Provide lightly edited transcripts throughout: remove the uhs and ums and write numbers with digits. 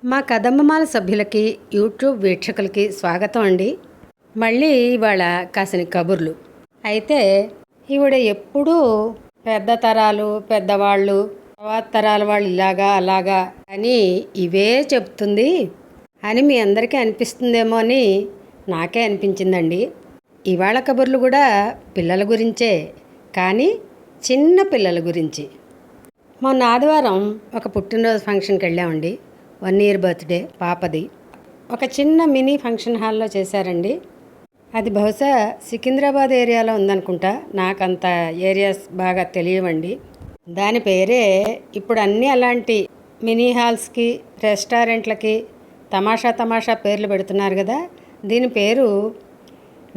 మా కదంబమాల సభ్యులకి యూట్యూబ్ వీక్షకులకి స్వాగతం అండి. మళ్ళీ ఇవాళ కాసిన కబుర్లు. అయితే ఈవిడ ఎప్పుడూ పెద్ద తరాలు పెద్దవాళ్ళు తర్వాత తరాల వాళ్ళు ఇలాగా అలాగా అని ఇవే చెప్తుంది అని మీ అందరికీ అనిపిస్తుందేమో అని నాకే అనిపించిందండి. ఇవాళ కబుర్లు కూడా పిల్లల గురించే, కానీ చిన్న పిల్లల గురించి. మొన్న ఆదివారం ఒక పుట్టినరోజు ఫంక్షన్కి వెళ్ళామండి. 1 year బర్త్డే పాపది. ఒక చిన్న మినీ ఫంక్షన్ హాల్లో చేశారండి. అది బహుశా సికింద్రాబాద్ ఏరియాలో ఉందనుకుంటా, నాకంత ఏరియాస్ బాగా తెలియవండి. దాని పేరే ఇప్పుడు అన్నీ అలాంటి మినీ హాల్స్కి రెస్టారెంట్లకి తమాషా పేర్లు పెడుతున్నారు కదా. దీని పేరు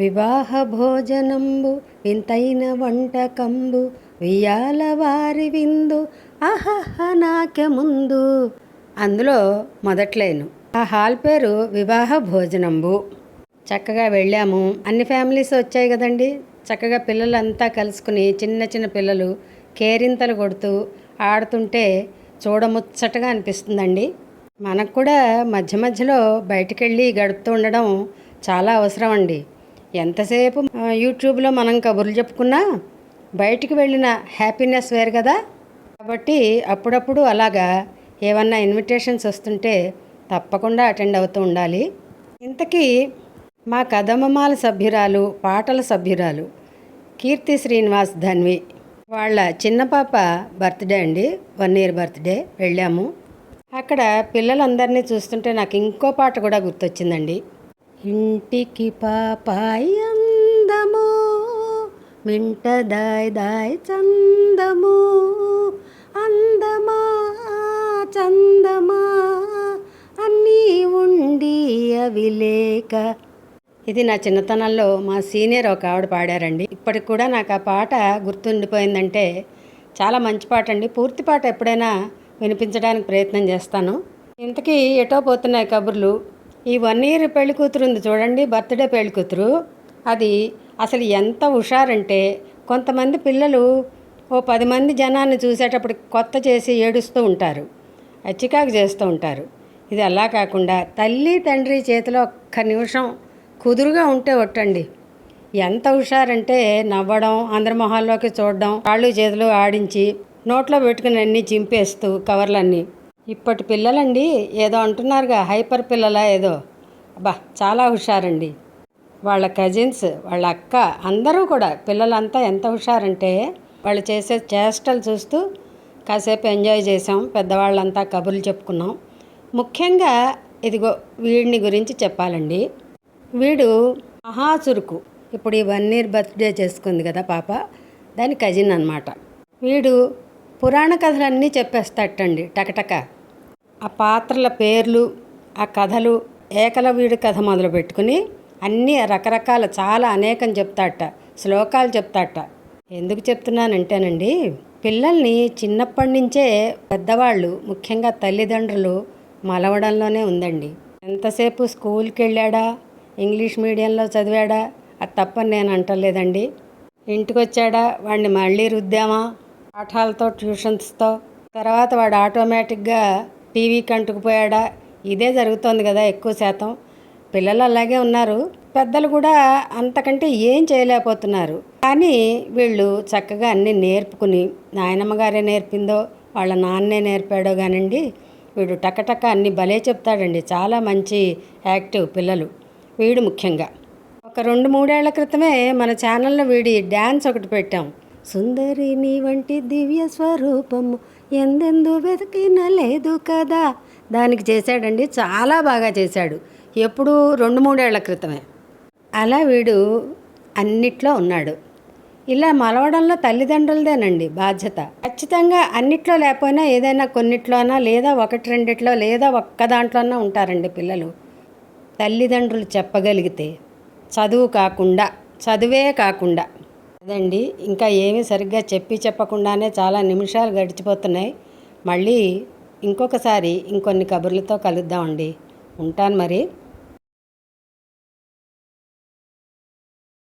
వివాహ భోజనంబు వింతైన వంటకంబు వియాల వారి విందు అహహ నాకే ముందు. అందులో మొదట్లేను ఆ హాల్ పేరు వివాహ భోజనంబు. చక్కగా వెళ్ళాము. అన్ని ఫ్యామిలీస్ వచ్చాయి కదండి. చక్కగా పిల్లలంతా కలుసుకుని చిన్న పిల్లలు కేరింతలు కొడుతూ ఆడుతుంటే చూడముచ్చటగా అనిపిస్తుందండి. మనకు కూడా మధ్య మధ్యలో బయటికెళ్ళి గడుపుతూ ఉండడం చాలా అవసరం అండి. ఎంతసేపు యూట్యూబ్లో మనం కబుర్లు చెప్పుకున్నా బయటికి వెళ్ళిన హ్యాపీనెస్ వేరు కదా. కాబట్టి అప్పుడప్పుడు అలాగా ఏమన్నా ఇన్విటేషన్స్ వస్తుంటే తప్పకుండా అటెండ్ అవుతూ ఉండాలి. ఇంతకీ మా కదంబమాల సభ్యురాలు, పాటల సభ్యురాలు కీర్తి శ్రీనివాస్ ధన్వి వాళ్ళ చిన్న పాప బర్త్డే అండి. 1 year బర్త్డే వెళ్ళాము. అక్కడ పిల్లలందరినీ చూస్తుంటే నాకు ఇంకో పాట కూడా గుర్తొచ్చిందండి. ఇంటికి పాపాయి అందము మింట దాయ్ దాయ్ చందము అందమా చందమా అన్నీ ఉండి అవి లేక. ఇది నా చిన్నతనంలో మా సీనియర్ ఒక ఆవిడ పాడారండి. ఇప్పటికి కూడా నాకు ఆ పాట గుర్తుండిపోయిందంటే చాలా మంచి పాట అండి. పూర్తి పాట ఎప్పుడైనా వినిపించడానికి ప్రయత్నం చేస్తాను. ఇంతకీ ఎటో పోతున్నాయి కబుర్లు. ఈ 1 year పెళ్లి కూతురు ఉంది చూడండి, బర్త్డే పెళ్లి కూతురు. అది అసలు ఎంత హుషారంటే కొంతమంది పిల్లలు ఓ 10 మంది జనాన్ని చూసేటప్పుడు కొత్త చేసి ఏడుస్తూ ఉంటారు, చికాకు చేస్తూ ఉంటారు. ఇది అలా కాకుండా తల్లి తండ్రి చేతిలో ఒక్క నిమిషం కుదురుగా ఉంటే ఒట్టండి ఎంత హుషారంటే నవ్వడం, అందరి మొహాల్లోకి చూడడం, కాళ్ళు చేతులు ఆడించి నోట్లో పెట్టుకుని అన్నీ చింపేస్తూ కవర్లన్నీ. ఇప్పటి పిల్లలండి ఏదో అంటున్నారుగా, హైపర్ పిల్లలా ఏదో. అబ్బా చాలా హుషారండి. వాళ్ళ కజిన్స్, వాళ్ళ అక్క అందరూ కూడా పిల్లలంతా ఎంత హుషారంటే వాళ్ళు చేసే చేష్టలు చూస్తూ కాసేపు ఎంజాయ్ చేసాం. పెద్దవాళ్ళంతా కబుర్లు చెప్పుకున్నాం. ముఖ్యంగా ఇదిగో వీడిని గురించి చెప్పాలండి. వీడు మహాచురుకు. ఇప్పుడు ఈ 1 year బర్త్డే చేసుకుంది కదా పాప, దాని కజిన్ అన్నమాట. వీడు పురాణ కథలన్నీ చెప్పేస్తాటండి టకటక. ఆ పాత్రల పేర్లు, ఆ కథలు, ఏకలవ్యుడి కథ మొదలు పెట్టుకుని అన్నీ రకరకాల చాలా అనేకం చెప్తాట, శ్లోకాలు చెప్తాట. ఎందుకు చెప్తున్నానంటేనండి, పిల్లల్ని చిన్నప్పటి నుంచే పెద్దవాళ్ళు, ముఖ్యంగా తల్లిదండ్రులు మలవడంలోనే ఉందండి. ఎంతసేపు స్కూల్కి వెళ్ళాడా, ఇంగ్లీష్ మీడియంలో చదివాడా అది తప్పని నేను అంటలేదండి. ఇంటికి వచ్చాడా వాడిని మళ్ళీ రుద్దామా పాఠాలతో, ట్యూషన్స్తో, తర్వాత వాడు ఆటోమేటిక్గా టీవీకి అంటుకుపోయాడా, ఇదే జరుగుతోంది కదా ఎక్కువ శాతం. పిల్లలు అలాగే ఉన్నారు, పెద్దలు కూడా అంతకంటే ఏం చేయలేకపోతున్నారు. కానీ వీళ్ళు చక్కగా అన్నీ నేర్పుకుని, నాయనమ్మ గారే నేర్పిందో వాళ్ళ నాన్నే నేర్పాడో కానండి, వీడు టకటక అన్నీ భలే చెప్తాడండి. చాలా మంచి యాక్టివ్ పిల్లలు. వీడు ముఖ్యంగా ఒక 2-3 ఏళ్ల క్రితమే మన ఛానల్లో వీడి డ్యాన్స్ ఒకటి పెట్టాం. సుందరి నీ వంటి దివ్య స్వరూపము ఎందెందు వెతికిన లేదు కదా, దానికి చేశాడండి. చాలా బాగా చేశాడు. ఎప్పుడు 2-3 ఏళ్ల క్రితమే. అలా వీడు అన్నిట్లో ఉన్నాడు. ఇలా మలవడంలో తల్లిదండ్రులదేనండి బాధ్యత. ఖచ్చితంగా అన్నిట్లో లేకపోయినా ఏదైనా కొన్నిట్లోనా, లేదా 1-2 లేదా ఒక్క దాంట్లోనా ఉంటారండి పిల్లలు. తల్లిదండ్రులు చెప్పగలిగితే చదువే కాకుండా అదండి. ఇంకా ఏమీ సరిగ్గా చెప్పకుండానే చాలా నిమిషాలు గడిచిపోతున్నాయి. మళ్ళీ ఇంకొకసారి ఇంకొన్ని కబుర్లతో కలుద్దామండి. ఉంటాను మరి.